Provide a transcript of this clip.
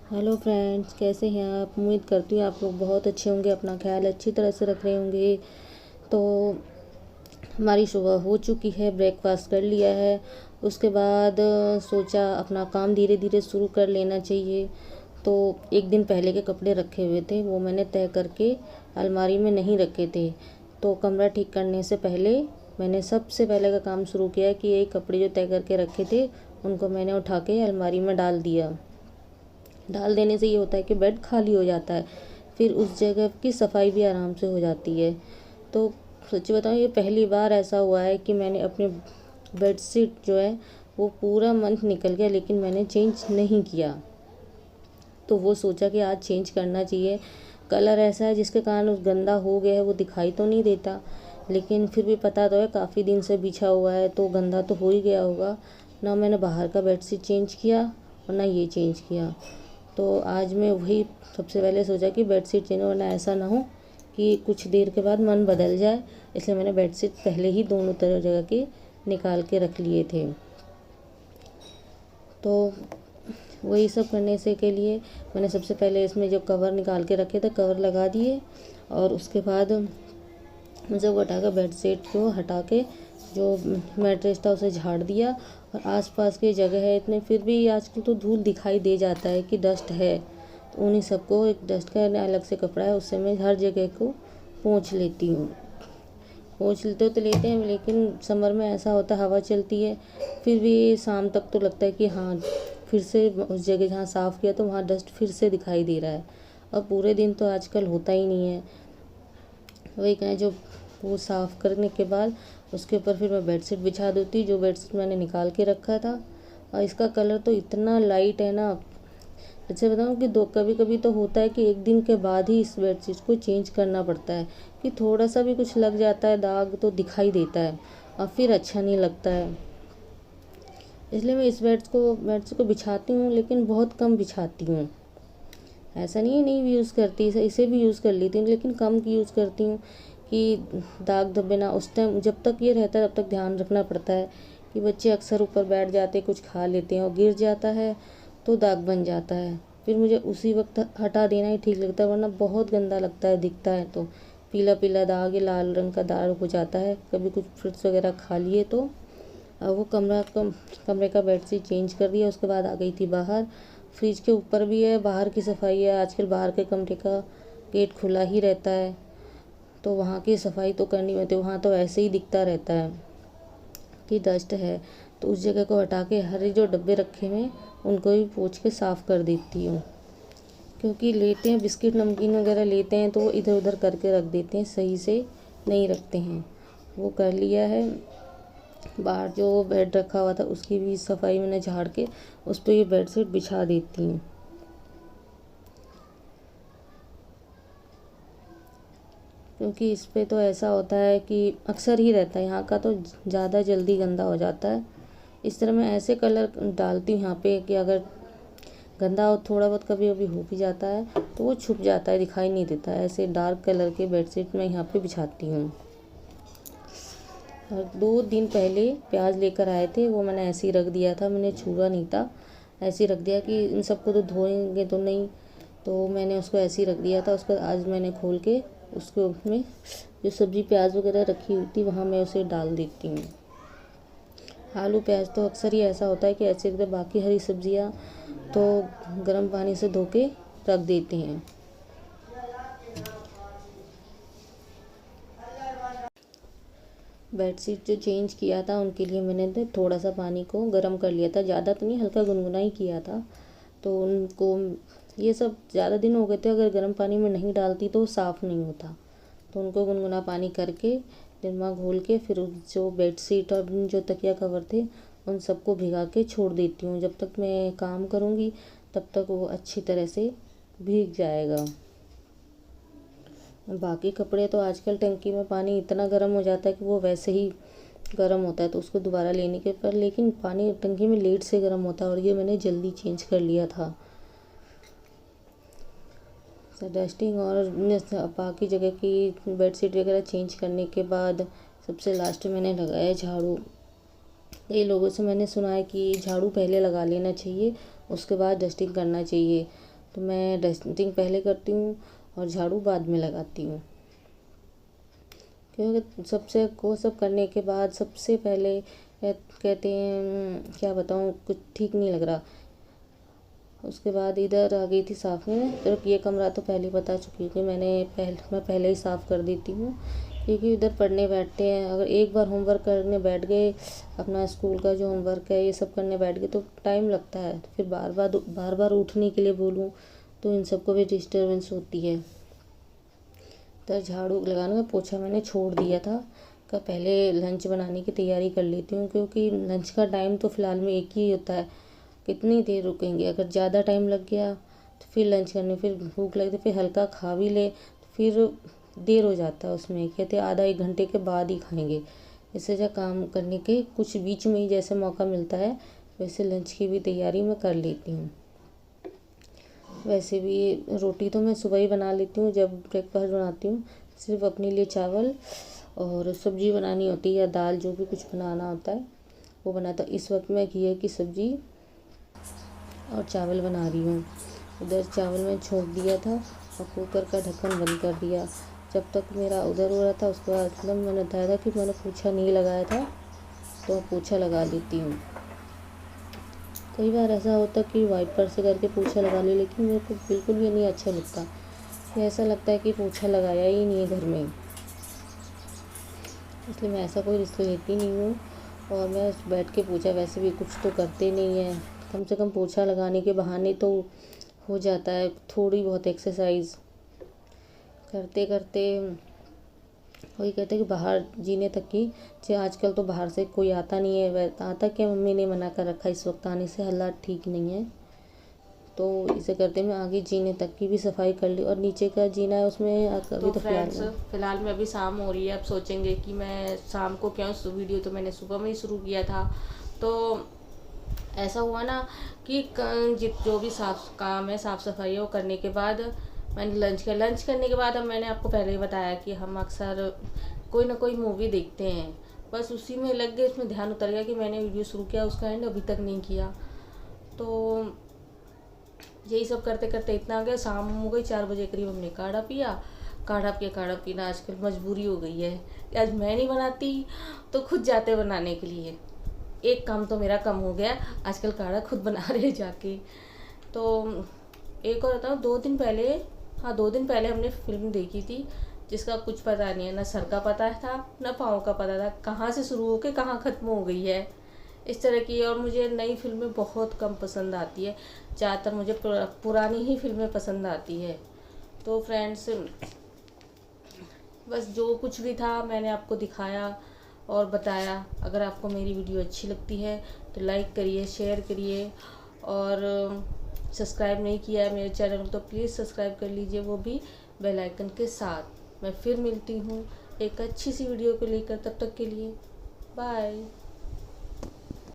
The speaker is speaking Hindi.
हेलो फ्रेंड्स, कैसे हैं आप। उम्मीद करती हूँ आप लोग बहुत अच्छे होंगे, अपना ख्याल अच्छी तरह से रख रहे होंगे। तो हमारी सुबह हो चुकी है, ब्रेकफास्ट कर लिया है। उसके बाद सोचा अपना काम धीरे धीरे शुरू कर लेना चाहिए। तो एक दिन पहले के कपड़े रखे हुए थे, वो मैंने तय करके अलमारी में नहीं रखे थे। तो कमरा ठीक करने से पहले मैंने सबसे पहले का काम शुरू किया कि ये कपड़े जो तय करके रखे थे उनको मैंने उठा के अलमारी में डाल दिया। डाल देने से ये होता है कि बेड खाली हो जाता है, फिर उस जगह की सफाई भी आराम से हो जाती है। तो सच्ची बताऊँ, ये पहली बार ऐसा हुआ है कि मैंने अपने बेडशीट जो है वो पूरा मंथ निकल गया लेकिन मैंने चेंज नहीं किया। तो वो सोचा कि आज चेंज करना चाहिए। कलर ऐसा है जिसके कारण उस गंदा हो गया है, वो दिखाई तो नहीं देता लेकिन फिर भी पता तो है काफ़ी दिन से बिछा हुआ है तो गंदा तो हो ही गया होगा। ना मैंने बाहर का बेडशीट चेंज किया और ना ये चेंज किया। तो आज मैं वही सबसे पहले सोचा कि बेडशीट चेंज, वरना ऐसा ना हो कि कुछ देर के बाद मन बदल जाए। इसलिए मैंने बेडशीट पहले ही दोनों तरह जगह के निकाल के रख लिए थे। तो वही सब करने से के लिए मैंने सबसे पहले इसमें जो कवर निकाल के रखे थे कवर लगा दिए, और उसके बाद मुझे वो हटा कर बेडशीट को हटा के जो मैट्रेस था उसे झाड़ दिया। और आसपास की जगह है इतने, फिर भी आजकल तो धूल दिखाई दे जाता है कि डस्ट है, तो उन्हीं सबको एक डस्ट का अलग से कपड़ा है उससे मैं हर जगह को पोंछ लेती हूँ। पोंछ लेते तो लेते हैं लेकिन समर में ऐसा होता है हवा चलती है, फिर भी शाम तक तो लगता है कि हाँ फिर से उस जगह जहाँ साफ़ किया तो वहाँ डस्ट फिर से दिखाई दे रहा है। और पूरे दिन तो आजकल होता ही नहीं है। वही कहें जो वो साफ़ करने के बाद उसके ऊपर फिर मैं बेडशीट बिछा देती, जो बेडशीट मैंने निकाल के रखा था। और इसका कलर तो इतना लाइट है ना, अच्छा बताऊँ कि दो कभी कभी तो होता है कि एक दिन के बाद ही इस बेडशीट को चेंज करना पड़ता है, कि थोड़ा सा भी कुछ लग जाता है दाग तो दिखाई देता है और फिर अच्छा नहीं लगता है। इसलिए मैं इस बेडशीट को बिछाती हूँ लेकिन बहुत कम बिछाती हूँ। ऐसा नहीं है नहीं भी यूज़ करती, इसे भी यूज़ कर लेती हूँ लेकिन कम की यूज़ करती हूँ कि दाग धब्बे ना, उस टाइम जब तक ये रहता है तब तक ध्यान रखना पड़ता है कि बच्चे अक्सर ऊपर बैठ जाते कुछ खा लेते हैं और गिर जाता है तो दाग बन जाता है। फिर मुझे उसी वक्त हटा देना ही ठीक लगता है, वरना बहुत गंदा लगता है, दिखता है तो पीला पीला दाग या लाल रंग का दाग हो जाता है कभी कुछ फ्रूट्स वगैरह खा लिए तो। वो कमरे का बेडशीट चेंज कर दिया, उसके बाद आ गई थी बाहर। फ्रिज के ऊपर भी है, बाहर की सफाई है, आजकल बाहर के कमरे का गेट खुला ही रहता है तो वहाँ की सफाई तो करनी होती है। वहाँ तो ऐसे ही दिखता रहता है कि डस्ट है, तो उस जगह को हटा के हर जो डब्बे रखे हुए उनको भी पोंछ के साफ़ कर देती हूँ। क्योंकि लेते हैं बिस्किट नमकीन वगैरह लेते हैं तो वो इधर उधर करके रख देते हैं, सही से नहीं रखते हैं। वो कर लिया है। बाहर जो बेड रखा हुआ था उसकी भी सफाई मैंने झाड़ के उस पर ये बेडशीट बिछा देती हूँ। क्योंकि इस पे तो ऐसा होता है कि अक्सर ही रहता है, यहाँ का तो ज़्यादा जल्दी गंदा हो जाता है। इस तरह मैं ऐसे कलर डालती हूँ यहाँ पे कि अगर गंदा हो थोड़ा बहुत कभी कभी हो भी जाता है तो वो छुप जाता है, दिखाई नहीं देता है। ऐसे डार्क कलर के बेडशीट मैं यहाँ पे बिछाती हूँ। और 2 दिन पहले प्याज लेकर आए थे, वो मैंने ऐसे ही रख दिया था, मैंने छुआ नहीं था, ऐसे ही रख दिया कि इन सबको तो धोएंगे तो नहीं, तो मैंने उसको ऐसे ही रख दिया था। उसको आज मैंने खोल के उसको में जो सब्ज़ी प्याज वगैरह रखी हुई थी वहाँ मैं उसे डाल देती हूँ। आलू प्याज तो अक्सर ही ऐसा होता है कि ऐसे रखते, बाकी हरी सब्जियाँ तो गर्म पानी से धो के रख देते हैं। बेडशीट जो चेंज किया था उनके लिए मैंने तो थोड़ा सा पानी को गर्म कर लिया था, ज़्यादा तो नहीं, हल्का गुनगुना ही किया था। तो उनको ये सब ज़्यादा दिन हो गए थे, अगर गर्म पानी में नहीं डालती तो साफ़ नहीं होता। तो उनको गुनगुना पानी करके निरमा घोल के फिर जो बेडशीट और जो तकिया कवर थे उन सबको भिगा के छोड़ देती हूँ। जब तक मैं काम करूँगी तब तक वो अच्छी तरह से भीग जाएगा। बाकी कपड़े तो आजकल टंकी में पानी इतना गर्म हो जाता है कि वो वैसे ही गर्म होता है तो उसको दोबारा लेने के पर, लेकिन पानी टंकी में लेट से गर्म होता है और ये मैंने जल्दी चेंज कर लिया था। डस्टिंग और बाकी जगह की बेडशीट वगैरह चेंज करने के बाद सबसे लास्ट में मैंने लगाया झाड़ू। कई लोगों से मैंने सुना है कि झाड़ू पहले लगा लेना चाहिए उसके बाद डस्टिंग करना चाहिए। तो मैं डस्टिंग पहले करती हूँ और झाड़ू बाद में लगाती हूँ, क्योंकि सब करने के बाद सबसे पहले कहते हैं क्या बताऊँ, कुछ ठीक नहीं लग रहा। उसके बाद इधर आ गई थी साफ़ में, तो ये कमरा तो पहले बता चुकी हूँ कि मैं पहले ही साफ़ कर देती हूँ, क्योंकि इधर पढ़ने बैठते हैं। अगर एक बार होमवर्क करने बैठ गए, अपना स्कूल का जो होमवर्क है ये सब करने बैठ गए तो टाइम लगता है। तो फिर बार बार उठने के लिए बोलूँ तो इन सबको भी डिस्टर्बेंस होती है। तो झाड़ू लगाने का पोछा मैंने छोड़ दिया था का पहले लंच बनाने की तैयारी कर लेती हूँ, क्योंकि लंच का टाइम तो फ़िलहाल में एक ही होता है। कितनी देर रुकेंगे, अगर ज़्यादा टाइम लग गया तो फिर लंच करने, फिर भूख लगती, फिर हल्का खा भी ले तो फिर देर हो जाता है। उसमें कहते आधा एक घंटे के बाद ही खाएंगे। इससे जो काम करने के कुछ बीच में ही जैसे मौका मिलता है वैसे लंच की भी तैयारी मैं कर लेती हूँ। वैसे भी रोटी तो मैं सुबह ही बना लेती हूँ जब ब्रेकफास्ट बनाती हूँ। सिर्फ अपने लिए चावल और सब्ज़ी बनानी होती है या दाल, जो भी कुछ बनाना होता है वो बनाता। इस वक्त मैं घिया की सब्ज़ी और चावल बना रही हूँ। उधर चावल में छोंक दिया था और कुकर का ढक्कन बंद कर दिया। जब तक मेरा उधर हो रहा था उसके बाद मतलब मैंने बताया था कि मैंने पोछा नहीं लगाया था, तो पोछा लगा लेती हूँ। कई बार ऐसा होता कि वाइपर से करके पोछा लगा ले, लेकिन मेरे को बिल्कुल भी नहीं अच्छा लगता। ऐसा लगता है कि पोछा लगाया ही नहीं है घर में, इसलिए मैं ऐसा कोई रिस्क लेती नहीं हूँ। और मैं बैठ के पोछा वैसे भी कुछ तो करते नहीं है, कम से कम पोछा लगाने के बहाने तो हो जाता है। थोड़ी बहुत एक्सरसाइज करते करते वही कहते हैं कि बाहर जीने तक की चाहे। आजकल तो बाहर से कोई आता नहीं है, वह आता क्या, मम्मी ने मना कर रखा इस वक्त आने से, हालात ठीक नहीं है। तो इसे करते मैं आगे जीने तक की भी सफाई कर ली, और नीचे का जीना है उसमें अभी तो फिलहाल में अभी शाम हो रही है। अब सोचेंगे कि मैं शाम को क्यों, वीडियो तो मैंने सुबह में ही शुरू किया था। तो ऐसा हुआ ना कि जो भी काम है साफ़ सफाई वो करने के बाद मैंने लंच करने के बाद, अब मैंने आपको पहले ही बताया कि हम अक्सर कोई ना कोई मूवी देखते हैं, बस उसी में लग गए। उसमें ध्यान उतर गया कि मैंने वीडियो शुरू किया, उसका एंड अभी तक नहीं किया। तो यही सब करते करते इतना आ गया, शाम हो गई 4 बजे करीब। हमने काढ़ा पिया। काढ़ा पीना आजकल मजबूरी हो गई है। आज मैं नहीं बनाती तो खुद जाते बनाने के लिए। एक काम तो मेरा कम हो गया, आजकल काढ़ा खुद बना रहे जाके। तो एक और बताऊँ, 2 दिन पहले हमने फिल्म देखी थी जिसका कुछ पता नहीं है, ना सर का पता था ना पाँव का पता था, कहाँ से शुरू होकर कहाँ ख़त्म हो गई है, इस तरह की। और मुझे नई फिल्में बहुत कम पसंद आती है, ज़्यादातर मुझे पुरानी ही फिल्में पसंद आती है। तो फ्रेंड्स, बस जो कुछ भी था मैंने आपको दिखाया और बताया। अगर आपको मेरी वीडियो अच्छी लगती है तो लाइक करिए, शेयर करिए, और सब्सक्राइब नहीं किया है मेरे चैनल तो प्लीज़ सब्सक्राइब कर लीजिए, वो भी बेल आइकन के साथ। मैं फिर मिलती हूँ एक अच्छी सी वीडियो को लेकर, तब तक के लिए बाय।